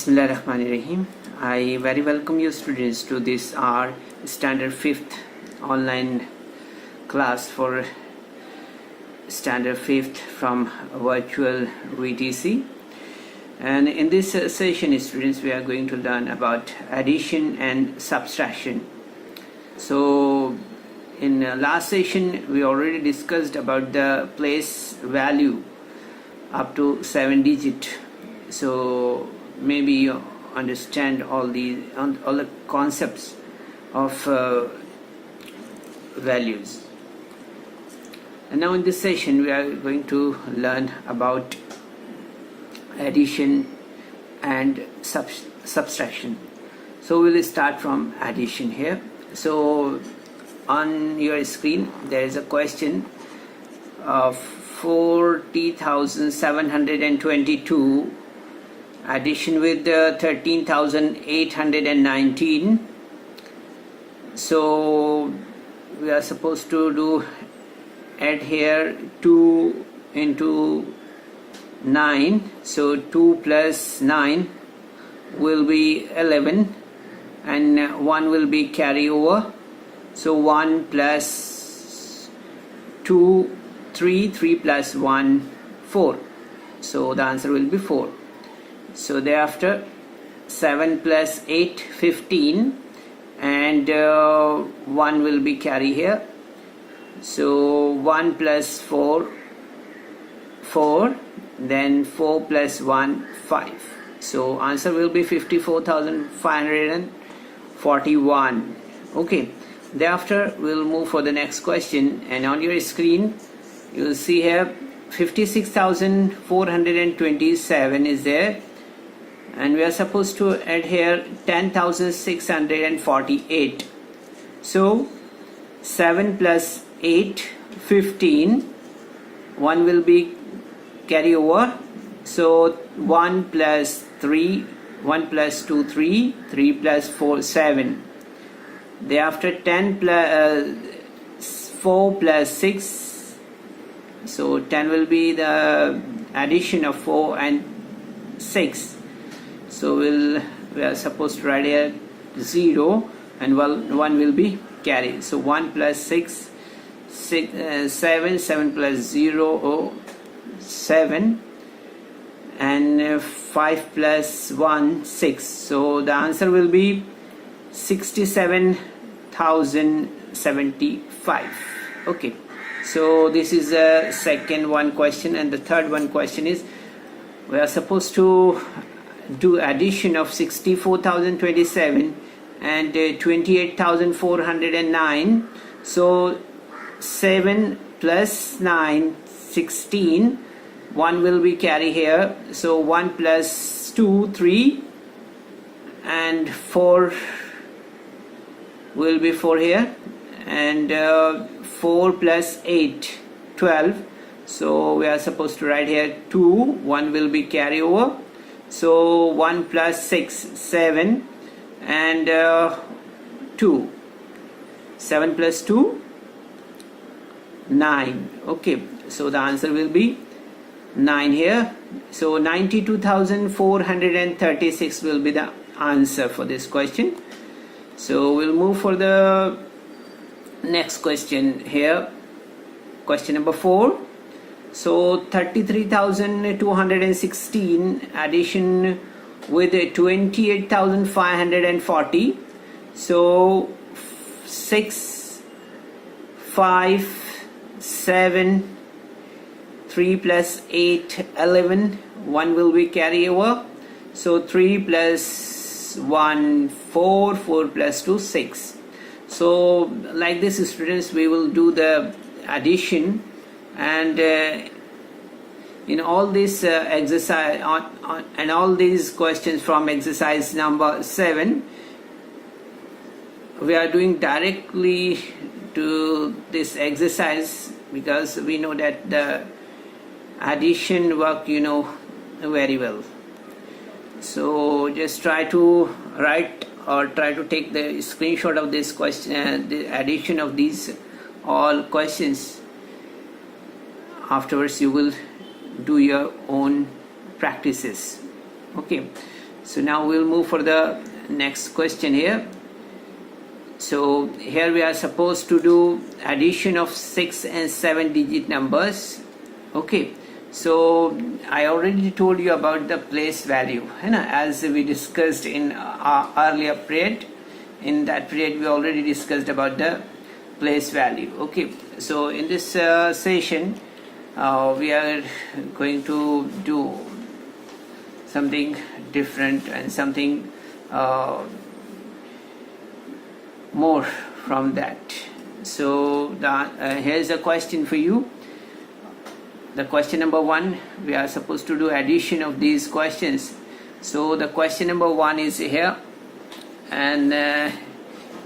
Bismillahirrahmanirrahim. I very welcome you students to this our standard 5th online class for standard 5th from virtual VTC. And in this session, students, we are going to learn about addition and subtraction. So in last session we already discussed about the place value up to 7 digit. So maybe you understand all the concepts of values. And now in this session we are going to learn about addition and subtraction. So we will start from addition here. So on your screen there is a question of 40,722 addition with 13,819. So we are supposed to do add here 2 into 9. So 2 plus 9 will be 11 and 1 will be carry over. So 1 plus 2 3, 3 plus 1 4. So the answer will be 4. So thereafter 7 plus 8 15 and 1 will be carry here. So 1 plus 4 4, then 4 plus 1 5. So answer will be 54,541. Okay, thereafter we'll move for the next question, and on your screen you will see here 56,427 is there, and we are supposed to add here 10,648. So 7 plus 8 15, 1 will be carry over. So 1 plus 3, 1 plus 2 3, 3 plus 4 7. Thereafter 10 plus 4 plus 6. So 10 will be the addition of 4 and 6. So we are supposed to write here 0 and 1 will be carry. So 1 plus 6, 7, 7 plus 0 7, and 5 plus 1 6. So the answer will be 67,075. Okay, so this is the second one question, and the third one question is we are supposed to do addition of 64,027 and 28,409. So 7 plus 9 16, 1 will be carry here. So 1 plus 2 3 and 4 will be 4 here, and 4 plus 8 12. So we are supposed to write here 2, 1 will be carry over. So 1 plus 6 7 and 2, 7 plus 2 9. Okay, so the answer will be 9 here. So 92,436 will be the answer for this question. So we'll move for the next question here, question number 4. So 33,216 addition with 28,540. So 6 5 7, 3 plus 8 11, 1 will be carry over. So 3 plus 1 4, 4 plus 2 6. So like this, students, we will do the addition, and in all this exercise and all these questions from exercise number 7, we are doing directly to this exercise because we know that the addition work you know very well. So just try to write or try to take the screenshot of this question, the addition of these all questions. Afterwards you will do your own practices. Okay, So now we'll move for the next question here. So here we are supposed to do addition of 6 and 7 digit numbers. Okay, so I already told you about the place value, as we discussed in our earlier period. In that period we already discussed about the place value. Okay, so in this session we are going to do something different and something more from that. So here's a question for you. The question number 1, we are supposed to do addition of these questions. So the question number 1 is here, and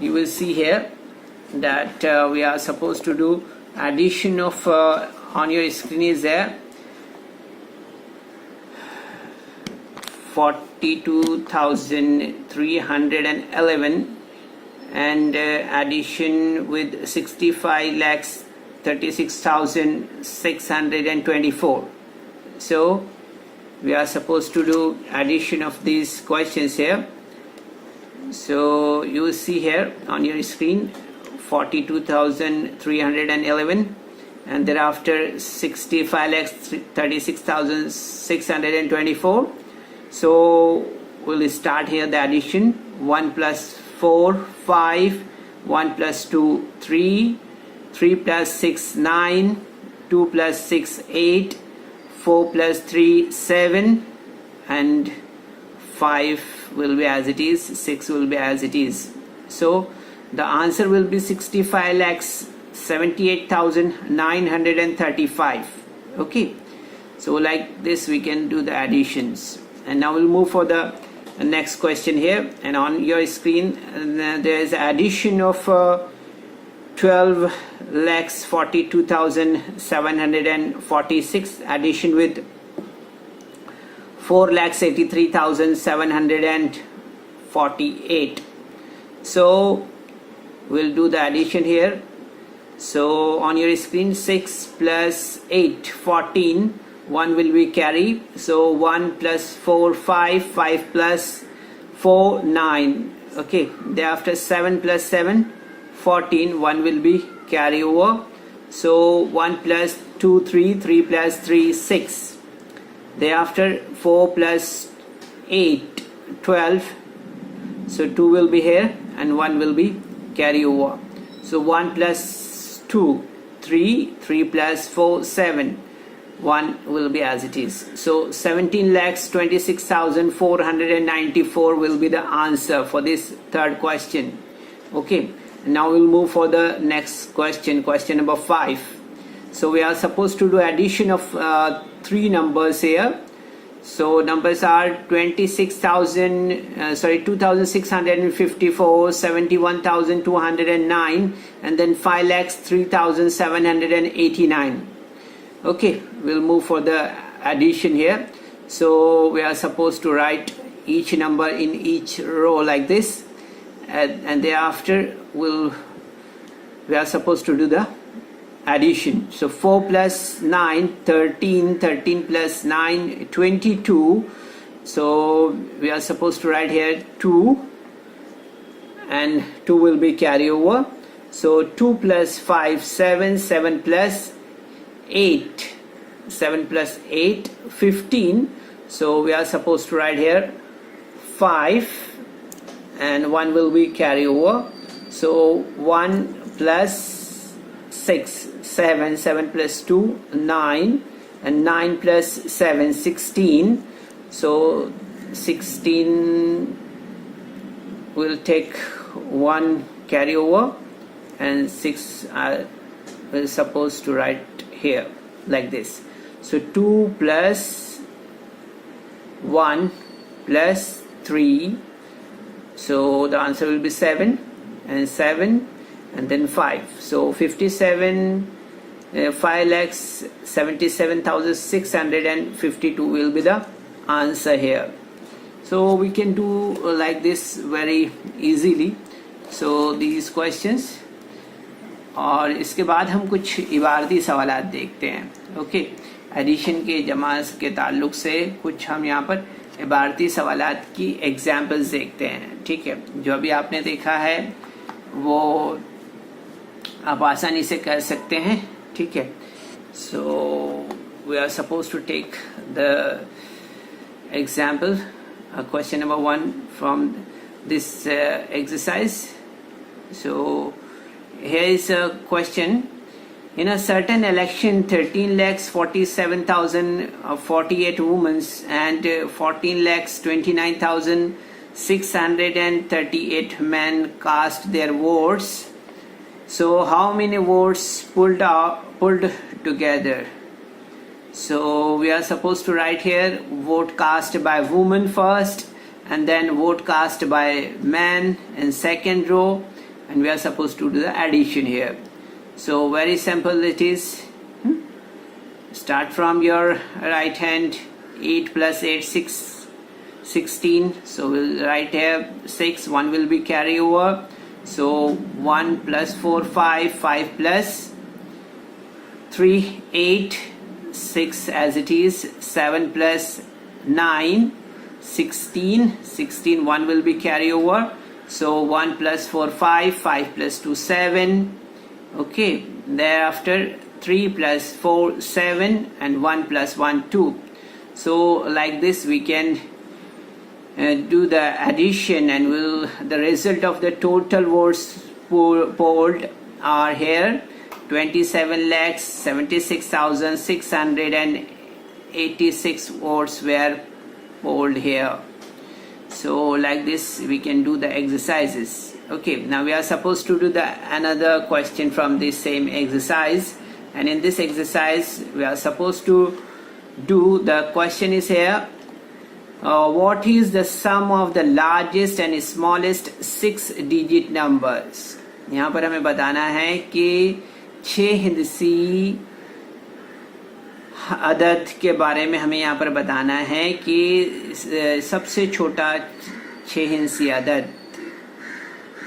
you will see here that we are supposed to do addition of on your screen is there 42,311 and addition with 65,36,624. So we are supposed to do addition of these questions here. So you will see here on your screen 42,311 and thereafter 65,36,624. So we'll start here the addition. 1 plus 4, 5, 1 plus 2, 3, 3 plus 6, 9, 2 plus 6, 8, 4 plus 3, 7, and 5 will be as it is, 6 will be as it is. So the answer will be 65,78,935. Okay, so like this we can do the additions. And now we'll move for the next question here, and on your screen there is addition of 12,42,746 addition with 4,83,748. So we'll do the addition here. So on your screen 6 plus 8, 14, 1 will be carry. So 1 plus 4, 5, 5 plus 4, 9. Okay, thereafter 7 plus 7, 14, 1 will be carry over. So 1 plus 2, 3, 3 plus 3, 6. Thereafter 4 plus 8, 12. So 2 will be here and 1 will be carry over. So 1 plus 2, 3, 3 plus 4, 7. 1 will be as it is. So 17,26,494 will be the answer for this third question. Okay, now we'll move for the next question, question number 5. So we are supposed to do addition of 3 numbers here. So numbers are 2,654, 71,209, and then 5,03,789. Okay, we'll move for the addition here. So we are supposed to write each number in each row like this, and thereafter we are supposed to do the addition. So 4 plus 9, 13, 13 plus 9, 22. So we are supposed to write here 2, and 2 will be carry over. So 2 plus 5, 7, 7 plus 8, 7 plus 8, 15. So we are supposed to write here 5, and 1 will be carry over. So 1 plus 6, 7, 7 plus 2, 9, and 9 plus 7, 16. So 16 will take 1 carry over, and 6 we're supposed to write here like this. So 2 plus 1 plus 3. So the answer will be 7, and 7, and then 5. So 5,77,652 will be the answer here. So we can do like this very easily. So these questions, और इसके बाद हम कुछ इबारती सवालात देखते हैं. Okay, addition के जमा के ताल्लुक से कुछ हम यहाँ पर इबारती सवालात की एग्जाम्पल्स देखते हैं, ठीक है। जो अभी आपने देखा है वो आप आसानी से कर सकते हैं, ठीक है। So we are suppose to take the example question number 1 from this exercise. So here is a question. In a certain election, 13,47,048 women and 14,29,638 men cast their votes. So how many votes pulled together? So we are supposed to write here vote cast by woman first, and then vote cast by man in second row, and we are supposed to do the addition here. So very simple it is. Start from your right hand. 8 plus 8 16. So we'll write here 6. 1 will be carry over. So 1 plus 4 5 plus 3 8, 6 as it is. 7 plus 9 16. 1 will be carry over. So 1 plus 4 5 plus 2 7. Okay, thereafter 3 plus 4 7 and 1 plus 1 2. So like this we can do the addition, and the result of the total votes polled are here. 27,76,686 votes were polled here. So like this we can do the exercises. Okay, now we are supposed to do the another question from this same exercise, and in this exercise we are supposed to do, the question is here, what is the sum of the largest and smallest 6-digit numbers. यहाँ पर हमें बताना है कि 6 हिंदसी अदद के बारे में हमें यहाँ पर बताना है कि सबसे छोटा 6 हिंसी अदद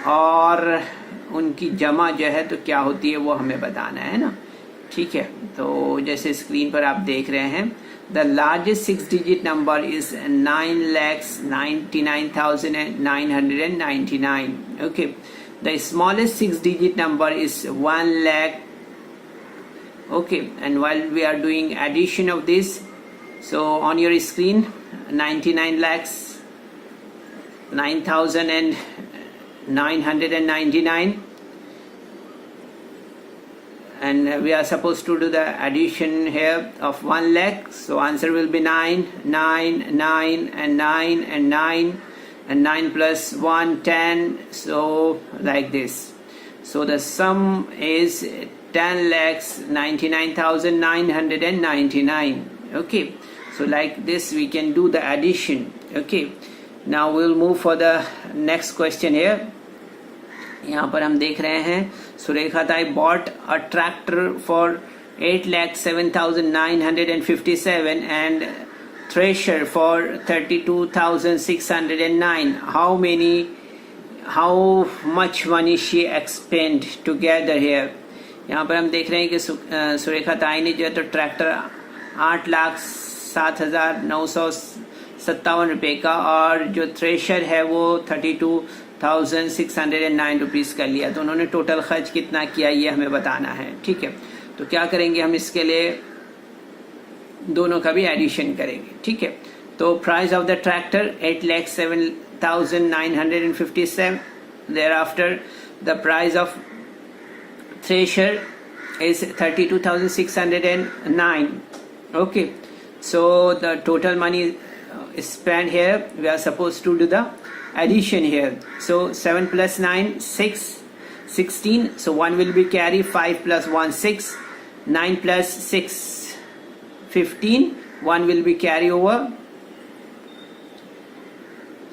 और उनकी जमा जो है तो क्या होती है वो हमें बताना है ना, ठीक है। तो जैसे स्क्रीन पर आप देख रहे हैं, the largest 6-digit number is 9,99,999. Okay, the smallest 6-digit number is 1 lakh. Okay, and while we are doing addition of this, so on your screen 99 lakhs 9,999, and we are supposed to do the addition here of 1 lakh. So answer will be 9 9 9 and 9 and 9 and 9 plus 1 10. So like this. So the sum is 10,99,999. Okay, so like this we can do the addition. Okay, now we'll move for the next question here. यहाँ पर हम देख रहे हैं, सुरेखा ताई bought a tractor for 8,07,957 and thresher for 32,609. How much money she expend together here? यहाँ पर हम देख रहे हैं कि सुरेखा ताई ने जो है तो ट्रैक्टर 8,07,957 रुपये का और जो थ्रेशर है वो 32,609 रुपीज़ का लिया। तो उन्होंने टोटल खर्च कितना किया ये हमें बताना है, ठीक है। तो क्या करेंगे हम, इसके लिए दोनों का भी एडिशन करेंगे, ठीक है। तो price of the tractor 8,07,957. thereafter the price of thresher is 32,609. Okay, so the total money spent here, we are supposed to do the addition here. So 7 plus 9 16. So 1 will be carry. 5 plus 1 6. 9 plus 6 15. 1 will be carry over.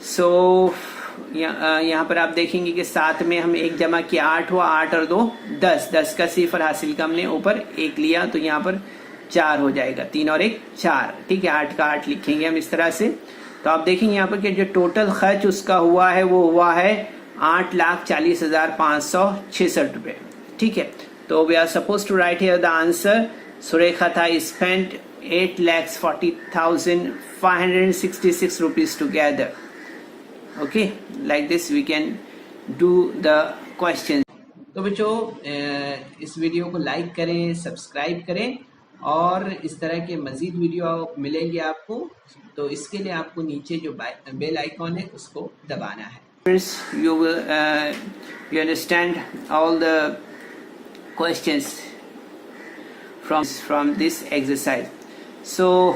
So यहाँ पर आप देखेंगे कि साथ में हम एक जमा किया 8 हुआ, 8 और 2 10 का सिफर हासिल का हमने ऊपर 1 लिया, तो यहाँ पर 4 हो जाएगा, 3 और 1 4, ठीक है। 8 का 8 लिखेंगे हम इस तरह से। तो आप देखेंगे यहाँ पर कि जो टोटल खर्च उसका हुआ है वो हुआ है 8,40,566 रुपये, ठीक है। तो we are suppose to write here the answer. Surekha था spent 8,40,566 rupees together. Okay, like this we can do the question. तो बच्चों इस वीडियो को लाइक करें, सब्सक्राइब करें और इस तरह के मज़ीद वीडियो मिलेंगे आपको। तो इसके लिए आपको नीचे जो बेल आइकॉन है उसको दबाना है। You will you understand all the questions from this exercise. So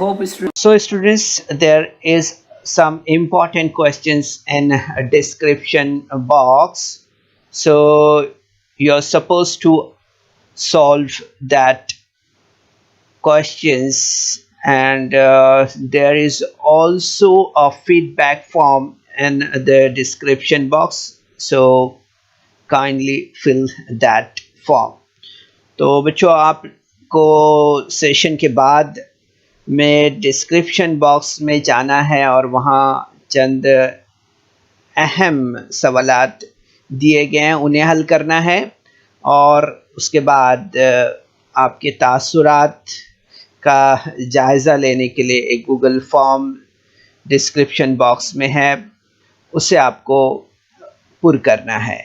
students, there is some important questions in a description box. So you're supposed to solve that questions, and there is also a feedback form in the description box. So kindly fill that form. तो बच्चों, आपको session के बाद में description box में जाना है और वहाँ चंद अहम सवालात दिए गए हैं, उन्हें हल करना है। और उसके बाद आपके तासुरात का जायज़ा लेने के लिए एक गूगल फॉर्म डिस्क्रिप्शन बॉक्स में है, उसे आपको पुर करना है।